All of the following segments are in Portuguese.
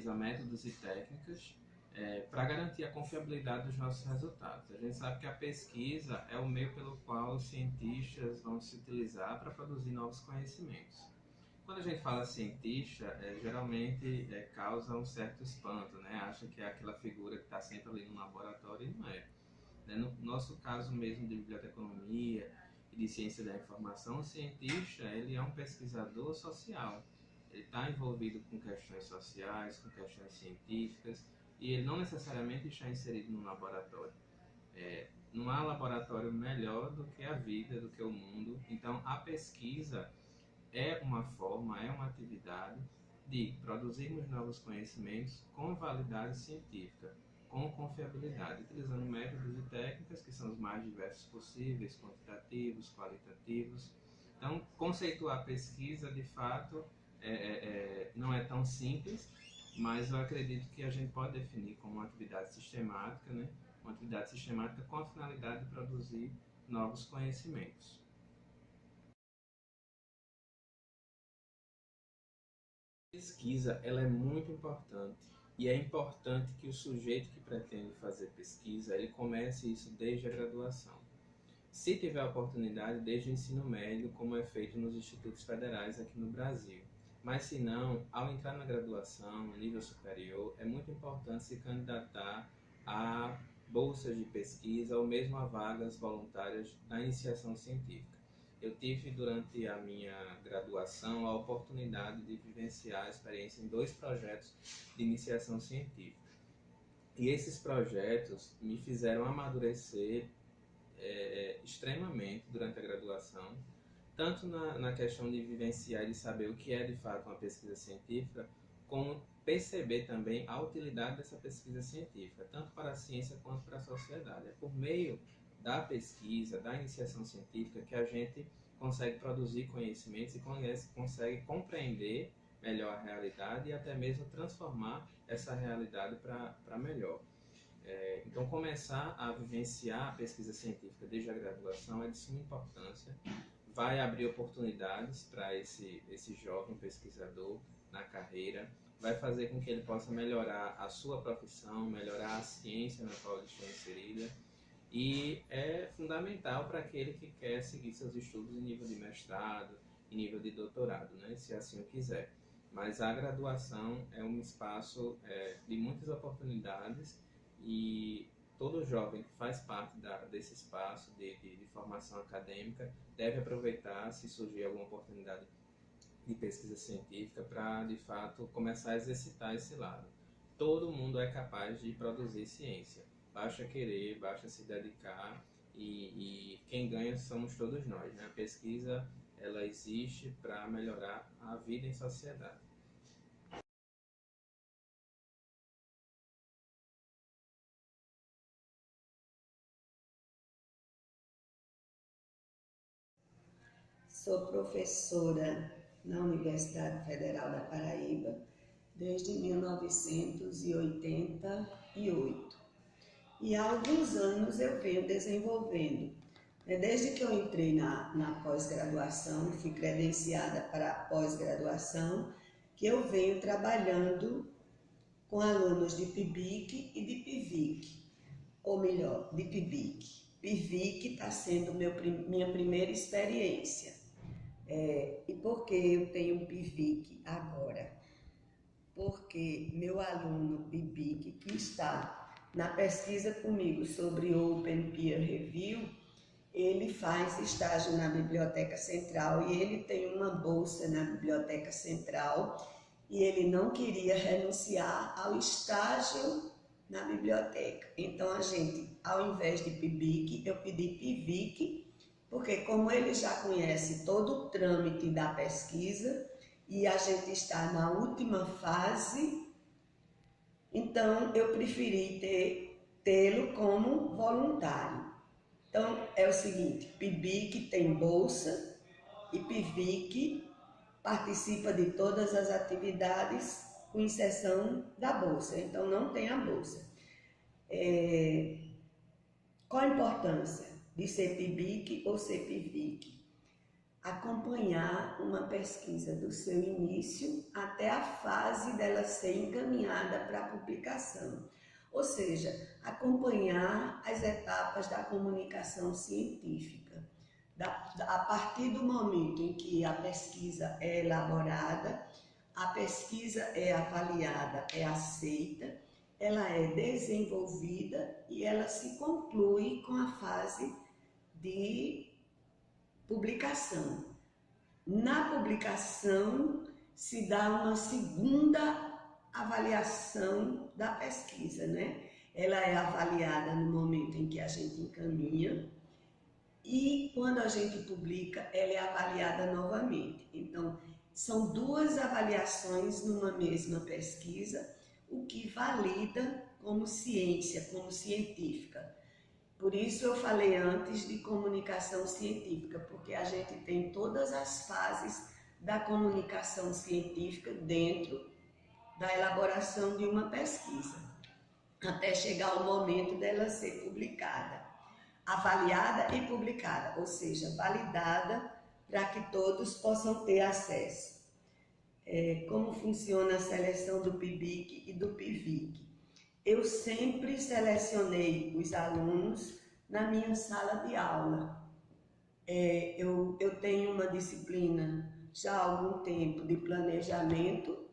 utiliza métodos e técnicas para garantir a confiabilidade dos nossos resultados. A gente sabe que a pesquisa é o meio pelo qual os cientistas vão se utilizar para produzir novos conhecimentos. Quando a gente fala cientista, geralmente causa um certo espanto, né? Acha que é aquela figura que está sempre ali no laboratório, e não é. No nosso caso mesmo de biblioteconomia e de ciência da informação, o cientista ele é um pesquisador social. Ele está envolvido com questões sociais, com questões científicas, e ele não necessariamente está inserido no laboratório. Não há laboratório melhor do que a vida, do que o mundo. Então, a pesquisa é uma forma, é uma atividade de produzirmos novos conhecimentos com validade científica, com confiabilidade, utilizando métodos e técnicas que são os mais diversos possíveis, quantitativos, qualitativos. Então, conceituar a pesquisa, de fato, não é tão simples, mas eu acredito que a gente pode definir como uma atividade sistemática, né? Uma atividade sistemática com a finalidade de produzir novos conhecimentos. A pesquisa ela é muito importante e é importante que o sujeito que pretende fazer pesquisa ele comece isso desde a graduação. Se tiver a oportunidade, desde o ensino médio, como é feito nos institutos federais aqui no Brasil. Mas se não, ao entrar na graduação, no nível superior, é muito importante se candidatar a bolsas de pesquisa ou mesmo a vagas voluntárias da iniciação científica. Eu tive durante a minha graduação a oportunidade de vivenciar a experiência em 2 projetos de iniciação científica. E esses projetos me fizeram amadurecer extremamente durante a graduação, tanto na questão de vivenciar e de saber o que é de fato uma pesquisa científica, como perceber também a utilidade dessa pesquisa científica, tanto para a ciência quanto para a sociedade. É por meio da pesquisa, da iniciação científica, que a gente consegue produzir conhecimentos e consegue compreender melhor a realidade e até mesmo transformar essa realidade para melhor. Então, começar a vivenciar a pesquisa científica desde a graduação é de suma importância, vai abrir oportunidades para esse jovem pesquisador na carreira, vai fazer com que ele possa melhorar a sua profissão, melhorar a ciência na qual ele está inserida, e é fundamental para aquele que quer seguir seus estudos em nível de mestrado, em nível de doutorado, né, se assim o quiser. Mas a graduação é um espaço de muitas oportunidades e todo jovem que faz parte desse espaço de formação acadêmica deve aproveitar se surgir alguma oportunidade de pesquisa científica para, de fato, começar a exercitar esse lado. Todo mundo é capaz de produzir ciência. Basta querer, basta se dedicar e quem ganha somos todos nós, né? A pesquisa ela existe para melhorar a vida em sociedade. Sou professora na Universidade Federal da Paraíba desde 1988 e há alguns anos eu venho desenvolvendo. Desde que eu entrei na pós-graduação, fui credenciada para a pós-graduação, que eu venho trabalhando com alunos de PIBIC e de PIVIC, ou melhor, de PIBIC. PIVIC está sendo minha primeira experiência. E por que eu tenho um PIVIC agora? Porque meu aluno PIBIC, que está na pesquisa comigo sobre Open Peer Review, ele faz estágio na Biblioteca Central e ele tem uma bolsa na Biblioteca Central e ele não queria renunciar ao estágio na biblioteca. Então, a gente, ao invés de PIBIC, eu pedi PIVIC, porque como ele já conhece todo o trâmite da pesquisa e a gente está na última fase, então eu preferi tê-lo como voluntário. Então, é o seguinte, PIBIC tem bolsa e PIVIC participa de todas as atividades com exceção da bolsa, então não tem a bolsa. Qual a importância de ser PIBIC ou ser PIVIC? acompanhar uma pesquisa do seu início até a fase dela ser encaminhada para a publicação. Ou seja, acompanhar as etapas da comunicação científica. A partir do momento em que a pesquisa é elaborada, a pesquisa é avaliada, é aceita, ela é desenvolvida e ela se conclui com a fase de publicação. Na publicação se dá uma segunda avaliação da pesquisa, né? Ela é avaliada no momento em que a gente encaminha e quando a gente publica, ela é avaliada novamente. Então, são duas avaliações numa mesma pesquisa, o que valida como ciência, como científica. Por isso eu falei antes de comunicação científica, porque a gente tem todas as fases da comunicação científica dentro da elaboração de uma pesquisa, até chegar o momento dela ser publicada, avaliada e publicada, ou seja, validada para que todos possam ter acesso. Como funciona a seleção do PIBIC e do PIVIC? Eu sempre selecionei os alunos na minha sala de aula. Eu tenho uma disciplina já há algum tempo de planejamento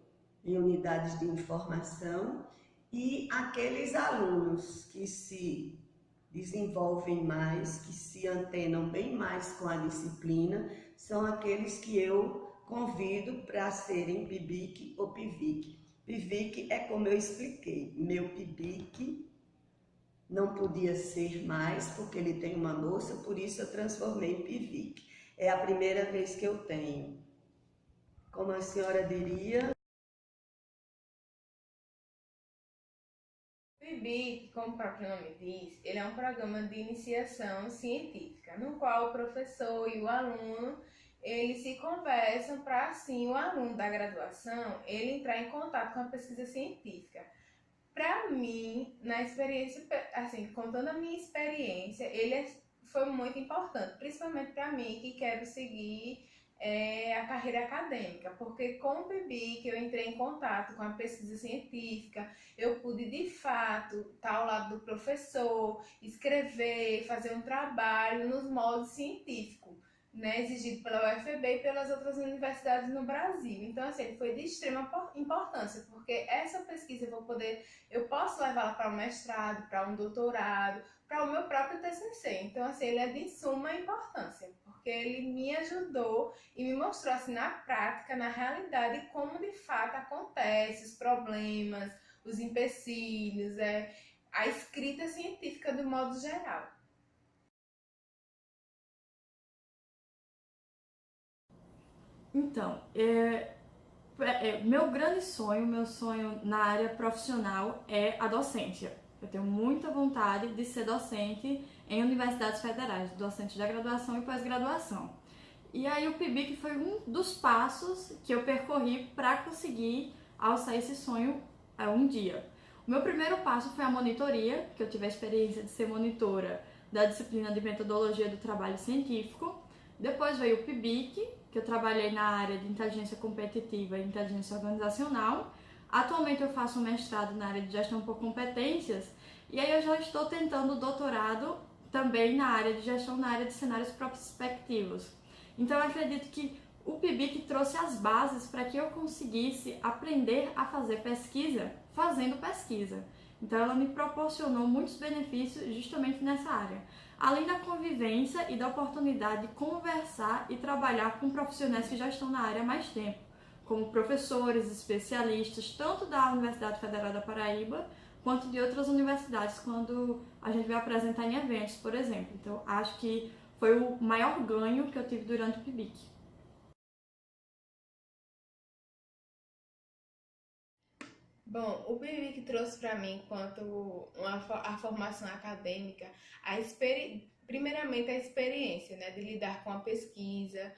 em unidades de informação e aqueles alunos que se desenvolvem mais, que se antenam bem mais com a disciplina, são aqueles que eu convido para serem PIBIC ou PIVIC. PIVIC é como eu expliquei, meu PIBIC não podia ser mais porque ele tem uma bolsa, por isso eu transformei em PIVIC. É a primeira vez que eu tenho. Como a senhora diria? O PIBIC, como o próprio nome diz, ele é um programa de iniciação científica, no qual o professor e o aluno eles se conversam para, assim, o aluno da graduação ele entrar em contato com a pesquisa científica. Para mim, na experiência, assim, contando a minha experiência, foi muito importante, principalmente para mim que quero seguir a carreira acadêmica, porque com o PIBIC eu entrei em contato com a pesquisa científica, eu pude de fato estar ao lado do professor, escrever, fazer um trabalho nos moldes científicos, né, exigido pela UFB e pelas outras universidades no Brasil. Então, assim, ele foi de extrema importância, porque essa pesquisa eu posso levá-la para um mestrado, para um doutorado, para o meu próprio TCC. Então, assim, ele é de suma importância, porque ele me ajudou e me mostrou, assim, na prática, na realidade, como de fato acontece, os problemas, os empecilhos, a escrita científica do modo geral. Então, meu sonho na área profissional é a docência. Eu tenho muita vontade de ser docente em universidades federais, docente da graduação e pós-graduação. E aí o PIBIC foi um dos passos que eu percorri para conseguir alçar esse sonho um dia. O meu primeiro passo foi a monitoria, que eu tive a experiência de ser monitora da disciplina de metodologia do trabalho científico. Depois veio o PIBIC, que eu trabalhei na área de inteligência competitiva e inteligência organizacional. Atualmente eu faço um mestrado na área de gestão por competências e aí eu já estou tentando o doutorado também na área de gestão, na área de cenários prospectivos. Então eu acredito que o PIBIC trouxe as bases para que eu conseguisse aprender a fazer pesquisa fazendo pesquisa. Então ela me proporcionou muitos benefícios justamente nessa área. Além da convivência e da oportunidade de conversar e trabalhar com profissionais que já estão na área há mais tempo, como professores, especialistas, tanto da Universidade Federal da Paraíba, quanto de outras universidades, quando a gente vai apresentar em eventos, por exemplo. Então, acho que foi o maior ganho que eu tive durante o PIBIC. Bom, o PIBIC trouxe para mim, enquanto a formação acadêmica, primeiramente a experiência, né, de lidar com a pesquisa,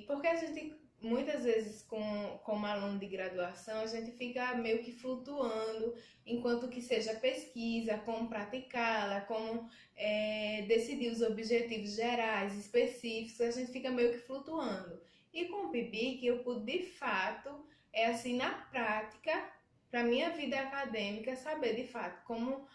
porque a gente muitas vezes como aluno de graduação, a gente fica meio que flutuando, enquanto que seja pesquisa, como praticá-la, como decidir os objetivos gerais, específicos, a gente fica meio que flutuando. E com o PIBIC eu pude, de fato, assim, na prática, para minha vida acadêmica, saber de fato como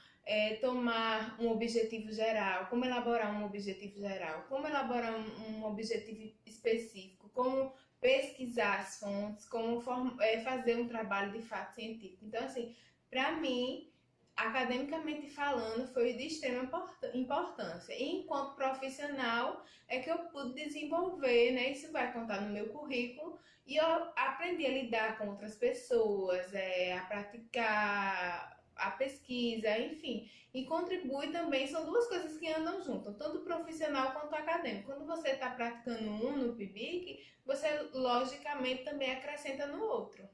tomar um objetivo geral, como elaborar um objetivo geral, como elaborar um objetivo específico, como pesquisar as fontes, como fazer um trabalho de fato científico. Então, assim, para mim, academicamente falando, foi de extrema importância. E enquanto profissional, é que eu pude desenvolver, né? Isso vai contar no meu currículo. E eu aprendi a lidar com outras pessoas, a praticar a pesquisa, enfim. E contribui também, são duas coisas que andam juntas, tanto profissional quanto acadêmico. Quando você está praticando um no PIBIC, você logicamente também acrescenta no outro.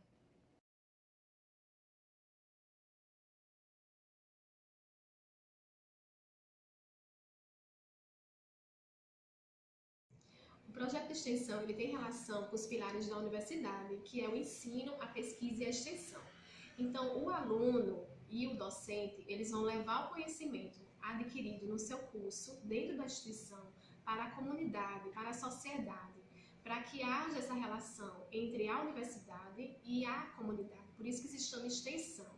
O projeto de extensão ele tem relação com os pilares da universidade, que é o ensino, a pesquisa e a extensão. Então, o aluno e o docente, eles vão levar o conhecimento adquirido no seu curso, dentro da instituição, para a comunidade, para a sociedade, para que haja essa relação entre a universidade e a comunidade. Por isso que se chama extensão.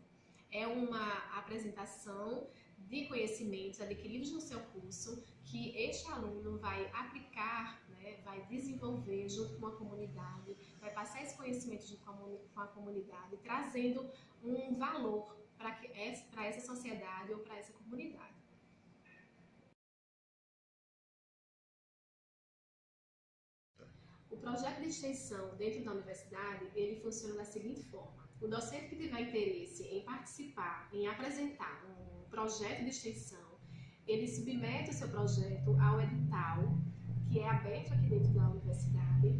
É uma apresentação de conhecimentos adquiridos no seu curso que este aluno vai aplicar, né, vai desenvolver junto com a comunidade, vai passar esse conhecimento junto com a comunidade, trazendo um valor para essa sociedade ou para essa comunidade. O projeto de extensão dentro da universidade, ele funciona da seguinte forma. O docente que tiver interesse em participar, em apresentar um projeto de extensão, ele submete o seu projeto ao edital, que é aberto aqui dentro da universidade,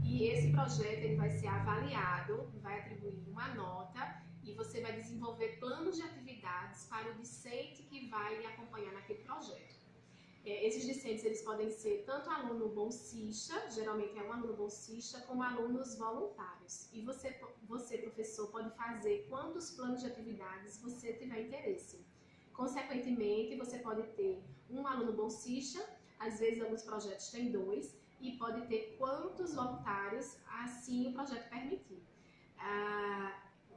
e esse projeto ele vai ser avaliado, vai atribuir uma nota, e você vai desenvolver planos de atividades para o discente que vai lhe acompanhar naquele projeto. Esses discentes eles podem ser tanto aluno bolsista, geralmente é um aluno bolsista, como alunos voluntários. E você, professor, pode fazer quantos planos de atividades você tiver interesse. Consequentemente, você pode ter um aluno bolsista, às vezes alguns projetos têm 2, e pode ter quantos voluntários assim o projeto permitir.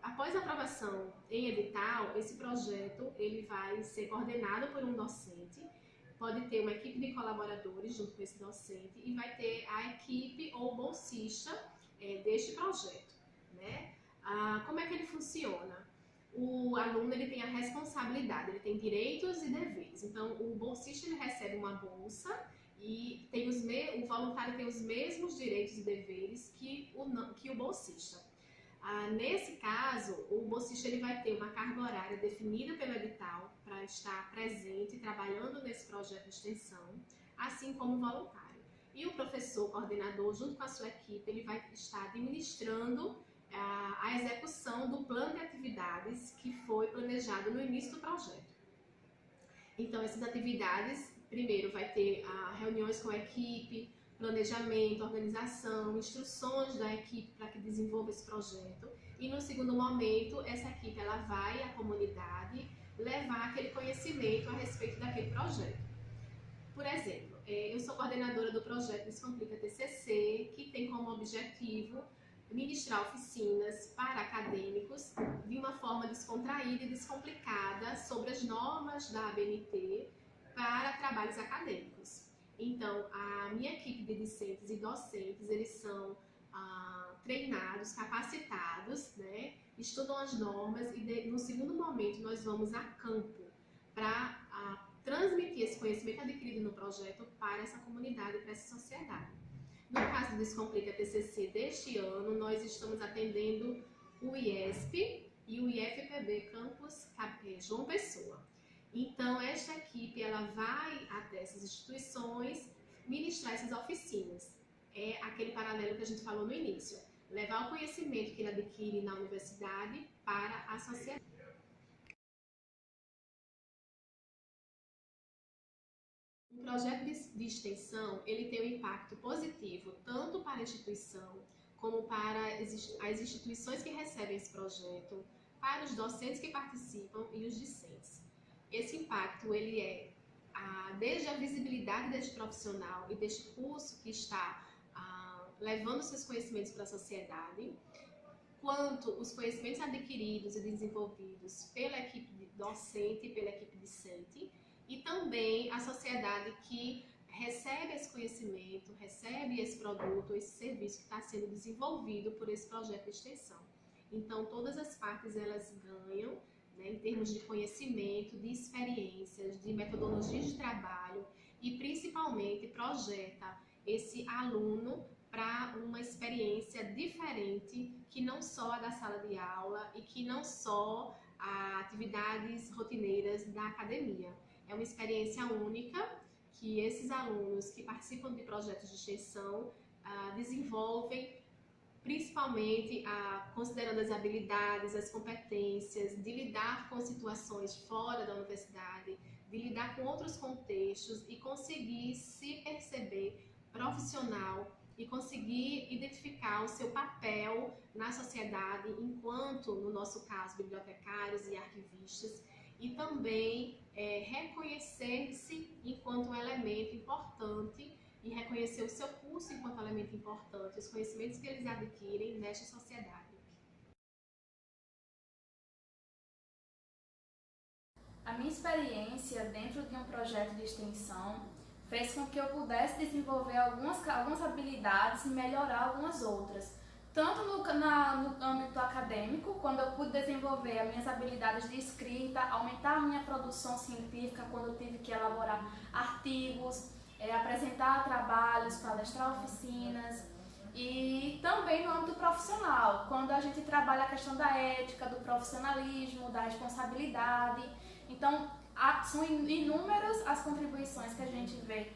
Após a aprovação em edital, esse projeto ele vai ser coordenado por um docente, pode ter uma equipe de colaboradores junto com esse docente e vai ter a equipe ou bolsista deste projeto, né? Como é que ele funciona? O aluno ele tem a responsabilidade, ele tem direitos e deveres. Então, o bolsista ele recebe uma bolsa e o voluntário tem os mesmos direitos e deveres que o bolsista. Nesse caso, o bolsista ele vai ter uma carga horária definida pelo edital para estar presente, trabalhando nesse projeto de extensão, assim como o voluntário. E o professor coordenador, junto com a sua equipe, ele vai estar administrando a execução do plano de atividades que foi planejado no início do projeto. Então, essas atividades, primeiro vai ter reuniões com a equipe, planejamento, organização, instruções da equipe para que desenvolva esse projeto. E no segundo momento, essa equipe ela vai à comunidade levar aquele conhecimento a respeito daquele projeto. Por exemplo, eu sou coordenadora do projeto Descomplica TCC, que tem como objetivo ministrar oficinas para acadêmicos de uma forma descontraída e descomplicada sobre as normas da ABNT para trabalhos acadêmicos. Então, a minha equipe de discentes e docentes, eles são treinados, capacitados, né? Estudam as normas e no segundo momento nós vamos a campo para transmitir esse conhecimento adquirido no projeto para essa comunidade, para essa sociedade. No caso do Descomplica TCC deste ano, nós estamos atendendo o IESP e o IFPB Campus João Pessoa. Então, esta equipe ela vai até essas instituições ministrar essas oficinas. É aquele paralelo que a gente falou no início. Levar o conhecimento que ele adquire na universidade para a sociedade. Um projeto de extensão, ele tem um impacto positivo tanto para a instituição como para as instituições que recebem esse projeto, para os docentes que participam e os discentes. Esse impacto ele é desde a visibilidade deste profissional e deste curso que está levando seus conhecimentos para a sociedade, quanto os conhecimentos adquiridos e desenvolvidos pela equipe docente e pela equipe discente, e também a sociedade que recebe esse conhecimento, recebe esse produto, esse serviço que está sendo desenvolvido por esse projeto de extensão. Então, todas as partes elas ganham, né, em termos de conhecimento, de experiências, de metodologias de trabalho e, principalmente, projeta esse aluno para uma experiência diferente, que não só a da sala de aula e que não só a atividades rotineiras da academia. É uma experiência única que esses alunos que participam de projetos de extensão desenvolvem, principalmente considerando as habilidades, as competências de lidar com situações fora da universidade, de lidar com outros contextos e conseguir se perceber profissional e conseguir identificar o seu papel na sociedade enquanto, no nosso caso, bibliotecários e arquivistas, e também reconhecer-se enquanto um elemento importante e reconhecer o seu curso enquanto elemento importante, os conhecimentos que eles adquirem nesta sociedade. A minha experiência dentro de um projeto de extensão fez com que eu pudesse desenvolver algumas habilidades e melhorar algumas outras. Tanto no âmbito acadêmico, quando eu pude desenvolver as minhas habilidades de escrita, aumentar a minha produção científica quando eu tive que elaborar artigos, apresentar trabalhos, palestrar oficinas, e também no âmbito profissional, quando a gente trabalha a questão da ética, do profissionalismo, da responsabilidade. Então, são inúmeras as contribuições que a gente vê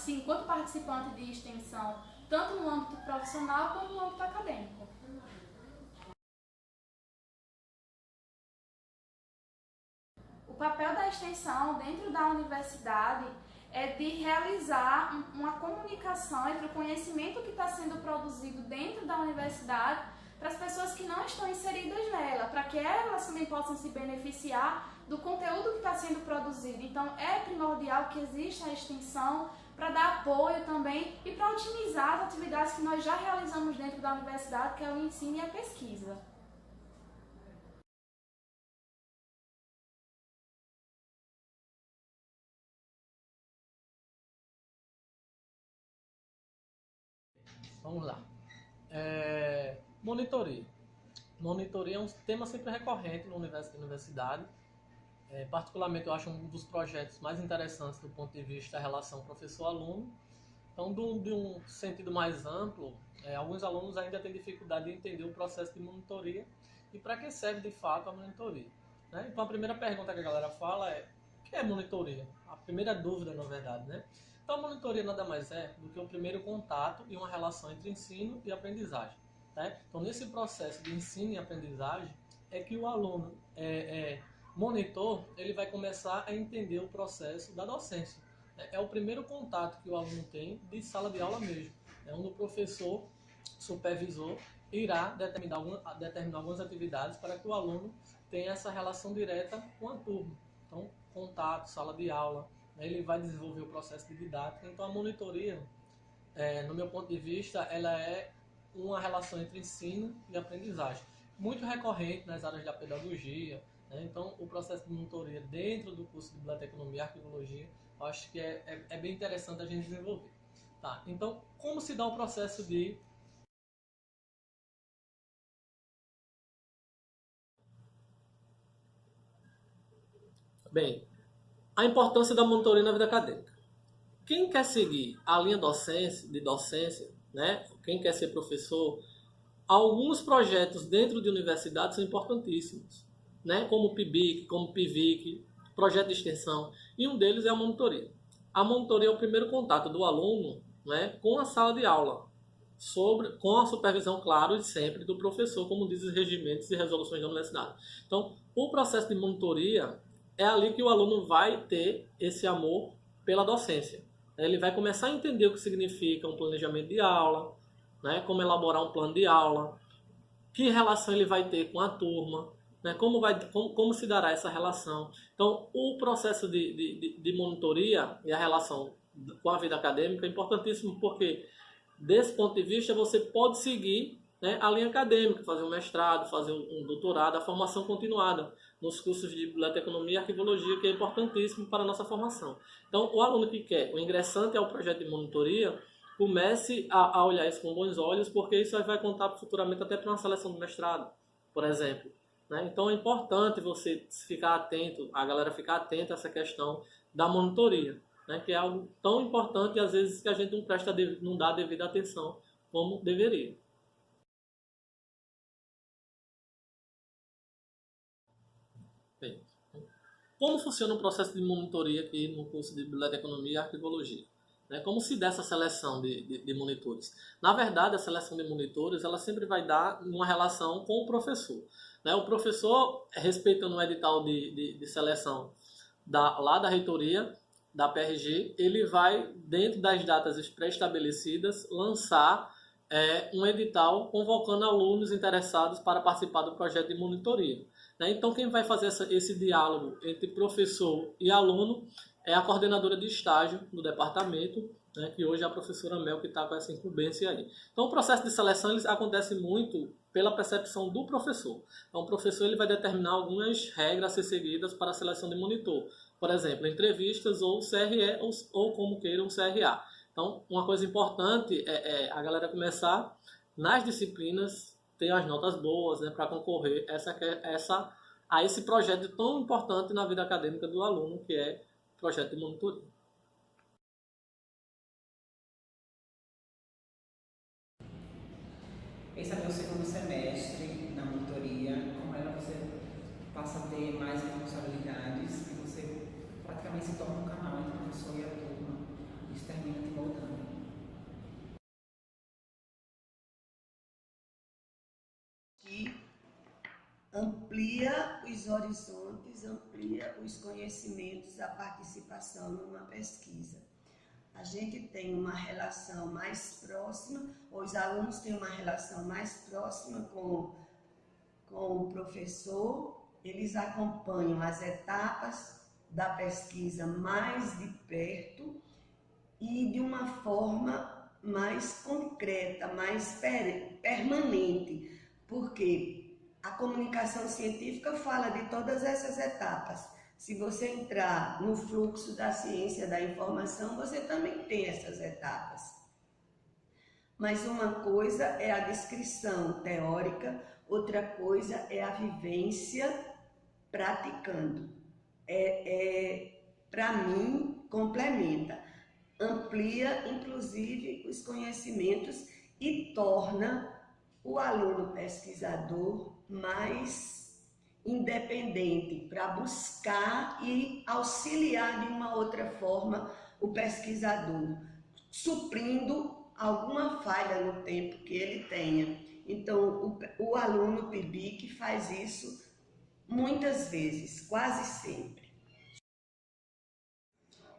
enquanto participante de extensão, tanto no âmbito profissional como no âmbito acadêmico. O papel da extensão dentro da universidade é de realizar uma comunicação entre o conhecimento que está sendo produzido dentro da universidade para as pessoas que não estão inseridas nela, para que elas também possam se beneficiar do conteúdo que está sendo produzido. Então, é primordial que exista a extensão para dar apoio também e para otimizar as atividades que nós já realizamos dentro da universidade, que é o ensino e a pesquisa. Vamos lá. Monitoria. Monitoria é um tema sempre recorrente na universidade. Particularmente, eu acho um dos projetos mais interessantes do ponto de vista da relação professor-aluno. Então, de um sentido mais amplo, alguns alunos ainda têm dificuldade de entender o processo de monitoria e para que serve de fato a monitoria, né? Então, a primeira pergunta que a galera fala é: o que é monitoria? A primeira dúvida, na verdade, né? Então, a monitoria nada mais é do que o primeiro contato e uma relação entre ensino e aprendizagem, tá? Então, nesse processo de ensino e aprendizagem, é que o aluno monitor, ele vai começar a entender o processo da docência. É o primeiro contato que o aluno tem de sala de aula mesmo, onde o professor, supervisor, irá determinar algumas atividades para que o aluno tenha essa relação direta com a turma. Então, contato, sala de aula, ele vai desenvolver o processo de didática. Então, a monitoria, no meu ponto de vista, ela é uma relação entre ensino e aprendizagem, muito recorrente nas áreas da pedagogia, né? Então, o processo de monitoria dentro do curso de Biblioteconomia e Arquivologia, eu acho que é bem interessante a gente desenvolver. Tá? Então, como se dá o processo de... Bem, a importância da monitoria na vida acadêmica. Quem quer seguir a linha de docência, né? Quem quer ser professor, alguns projetos dentro de universidades são importantíssimos, né? Como o PIBIC, como o PIVIC, projeto de extensão, e um deles é a monitoria. A monitoria é o primeiro contato do aluno, né, com a sala de aula, com a supervisão, claro, e sempre do professor, como dizem os regimentos e resoluções da universidade. Então, o processo de monitoria é ali que o aluno vai ter esse amor pela docência. Ele vai começar a entender o que significa um planejamento de aula, né? Como elaborar um plano de aula, que relação ele vai ter com a turma, né? Como se dará essa relação. Então, o processo de monitoria e a relação com a vida acadêmica é importantíssimo, porque, desse ponto de vista, você pode seguir, né, a linha acadêmica, fazer um mestrado, fazer um doutorado, a formação continuada nos cursos de biblioteconomia e arquivologia, que é importantíssimo para a nossa formação. Então, o aluno que quer, o ingressante ao projeto de monitoria, comece a olhar isso com bons olhos, porque isso vai contar futuramente até para uma seleção do mestrado, por exemplo, né? Então, é importante você ficar atento, a galera ficar atenta a essa questão da monitoria, né? Que é algo tão importante e às vezes que a gente não dá a devida atenção como deveria. Bem, como funciona o processo de monitoria aqui no curso de Biblioteconomia e Arquivologia? Né? Como se dá essa seleção de monitores? Na verdade, a seleção de monitores ela sempre vai dar uma relação com o professor. Né? O professor, respeitando o edital de seleção lá da reitoria, da PRG, ele vai, dentro das datas pré-estabelecidas, lançar um edital convocando alunos interessados para participar do projeto de monitoria. Né? Então, quem vai fazer esse diálogo entre professor e aluno é a coordenadora de estágio do departamento, né, que hoje é a professora Mel, que está com essa incumbência aí. Então, o processo de seleção ele acontece muito pela percepção do professor. Então, o professor ele vai determinar algumas regras a ser seguidas para a seleção de monitor. Por exemplo, entrevistas ou CRE ou como queiram, CRA. Então, uma coisa importante é a galera começar nas disciplinas, ter as notas boas, né, para concorrer a esse projeto tão importante na vida acadêmica do aluno, que é o projeto de monitoria. Esse é meu segundo semestre na monitoria. Com ela você passa a ter mais responsabilidades e você praticamente se torna um canal entre o professor e a turma. Isso termina te moldando. Que amplia os horizontes, amplia os conhecimentos, a participação numa pesquisa. A gente tem uma relação mais próxima, os alunos têm uma relação mais próxima com o professor, eles acompanham as etapas da pesquisa mais de perto e de uma forma mais concreta, mais permanente, porque a comunicação científica fala de todas essas etapas. Se você entrar no fluxo da ciência da informação, você também tem essas etapas. Mas uma coisa é a descrição teórica, outra coisa é a vivência praticando. Para mim, complementa, amplia inclusive os conhecimentos e torna o aluno pesquisador mais independente para buscar e auxiliar de uma outra forma o pesquisador, suprindo alguma falha no tempo que ele tenha. Então, o aluno PIBIC faz isso muitas vezes, quase sempre.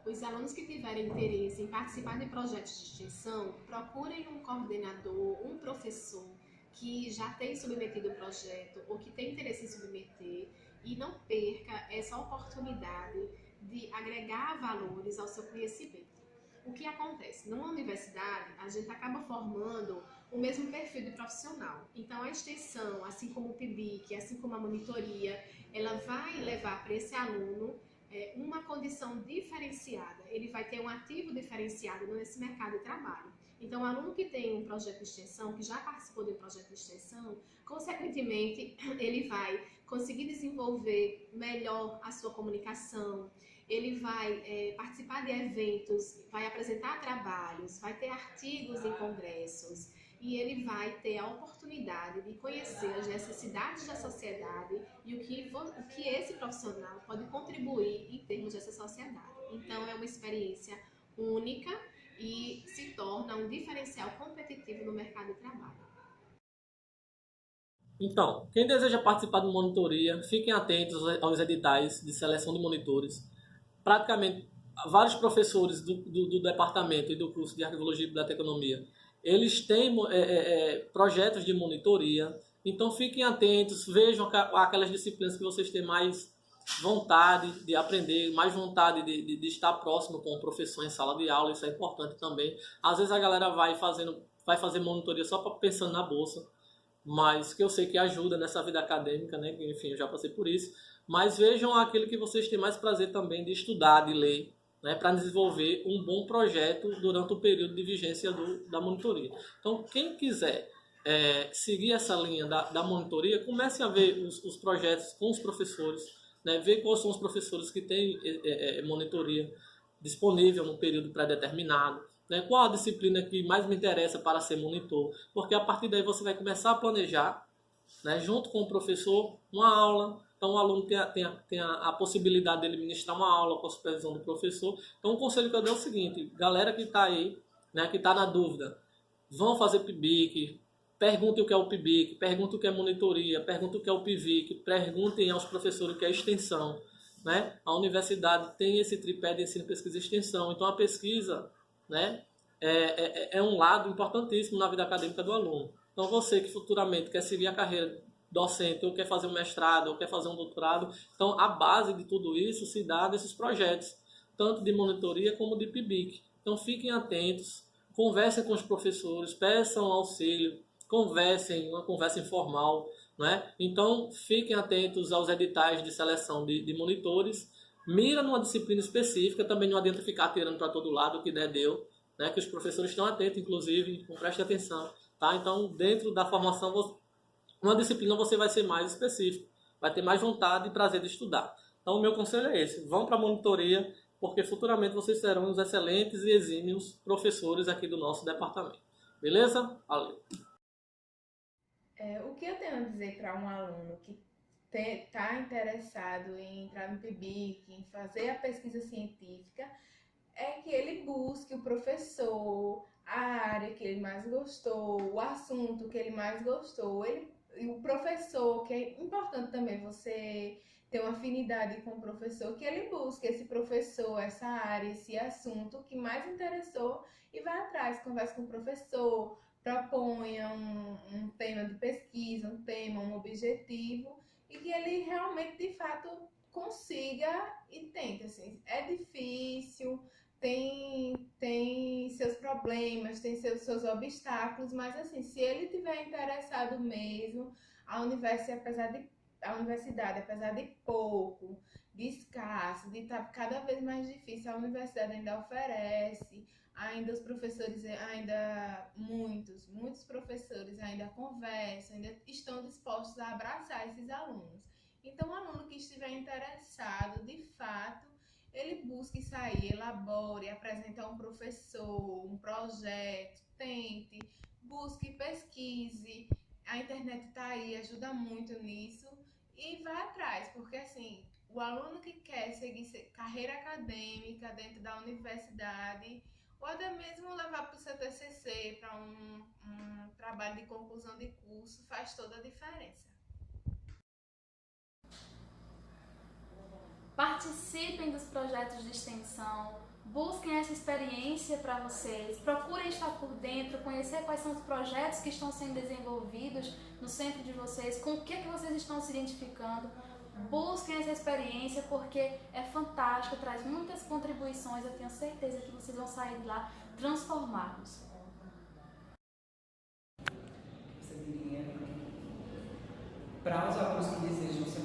Os alunos que tiverem interesse em participar de projetos de extensão, procurem um coordenador, um professor que já tem submetido o projeto ou que tem interesse em submeter e não perca essa oportunidade de agregar valores ao seu conhecimento. O que acontece? Numa universidade, a gente acaba formando o mesmo perfil de profissional. Então, a extensão, assim como o PIBIC, assim como a monitoria, ela vai levar para esse aluno uma condição diferenciada. Ele vai ter um ativo diferenciado nesse mercado de trabalho. Então, o aluno que tem um projeto de extensão, que já participou de um projeto de extensão, consequentemente, ele vai conseguir desenvolver melhor a sua comunicação, ele vai participar de eventos, vai apresentar trabalhos, vai ter artigos em congressos e ele vai ter a oportunidade de conhecer as necessidades da sociedade e o que esse profissional pode contribuir em termos dessa sociedade. Então, é uma experiência única e se torna um diferencial competitivo no mercado de trabalho. Então, quem deseja participar de monitoria, fiquem atentos aos editais de seleção de monitores. Praticamente, vários professores do departamento e do curso de Arquivologia e Biblioteconomia, eles têm projetos de monitoria. Então fiquem atentos, vejam aquelas disciplinas que vocês têm mais vontade de aprender, mais vontade de estar próximo com o professor em sala de aula. Isso é importante também. Às vezes a galera vai fazer monitoria só pensando na bolsa, mas que eu sei que ajuda nessa vida acadêmica, né? Enfim, eu já passei por isso. Mas vejam aquilo que vocês têm mais prazer também de estudar, de ler, né? Para desenvolver um bom projeto durante o período de vigência da monitoria. Então, quem quiser seguir essa linha da monitoria, comece a ver os projetos com os professores, né? Ver quais são os professores que têm monitoria disponível no período pré-determinado, né? Qual a disciplina que mais me interessa para ser monitor, porque a partir daí você vai começar a planejar, né, junto com o professor, uma aula. Então o aluno tem a possibilidade de ele ministrar uma aula com a supervisão do professor. Então o conselho que eu dou é o seguinte: galera que está aí, né, que está na dúvida, vão fazer PIBIC, perguntem o que é o PIBIC, perguntem o que é monitoria, perguntem o que é o PIVIC, perguntem aos professores o que é extensão, né? A universidade tem esse tripé de ensino, pesquisa e extensão. Então a pesquisa, né, é um lado importantíssimo na vida acadêmica do aluno. Então você que futuramente quer seguir a carreira docente, ou quer fazer um mestrado, ou quer fazer um doutorado, então a base de tudo isso se dá desses projetos, tanto de monitoria como de PIBIC. Então fiquem atentos, conversem com os professores, peçam auxílio, conversem, uma conversa informal, né? Então fiquem atentos aos editais de seleção de monitores, mira numa disciplina específica, também não adianta ficar tirando para todo lado, o que der deu, né? Que os professores estão atentos, inclusive, prestem atenção, tá? Então dentro da formação, uma disciplina você vai ser mais específico, vai ter mais vontade e prazer de estudar. Então o meu conselho é esse: vão para a monitoria, porque futuramente vocês serão os excelentes e exímios professores aqui do nosso departamento. Beleza? Valeu! O que eu tenho a dizer para um aluno que está interessado em entrar no PIBIC, em fazer a pesquisa científica, é que ele busque o professor, a área que ele mais gostou, o assunto que ele mais gostou. E o professor, que é importante também você ter uma afinidade com o professor, que ele busque esse professor, essa área, esse assunto que mais interessou e vai atrás, converse com o professor, proponha um tema de pesquisa, um tema, um objetivo, e que ele realmente, de fato, consiga e tente. Assim, é difícil, tem seus problemas, tem seus obstáculos, mas assim, se ele tiver interessado mesmo, a universidade, apesar de pouco, de escasso, de estar cada vez mais difícil, a universidade ainda oferece, ainda os professores, muitos professores ainda conversam, ainda estão dispostos a abraçar esses alunos. Então, o aluno que estiver interessado, de fato, ele busque sair, elabore, apresente a um professor, um projeto, tente, busque, pesquise. A internet está aí, ajuda muito nisso, e vá atrás, porque assim, o aluno que quer seguir carreira acadêmica dentro da universidade, ou até mesmo levar para o seu TCC, para um trabalho de conclusão de curso, faz toda a diferença. Participem dos projetos de extensão, busquem essa experiência para vocês, procurem estar por dentro, conhecer quais são os projetos que estão sendo desenvolvidos no centro de vocês, com o que vocês estão se identificando. Busquem essa experiência porque é fantástico, traz muitas contribuições, eu tenho certeza que vocês vão sair de lá transformados. Você diria, para os alunos que desejam ser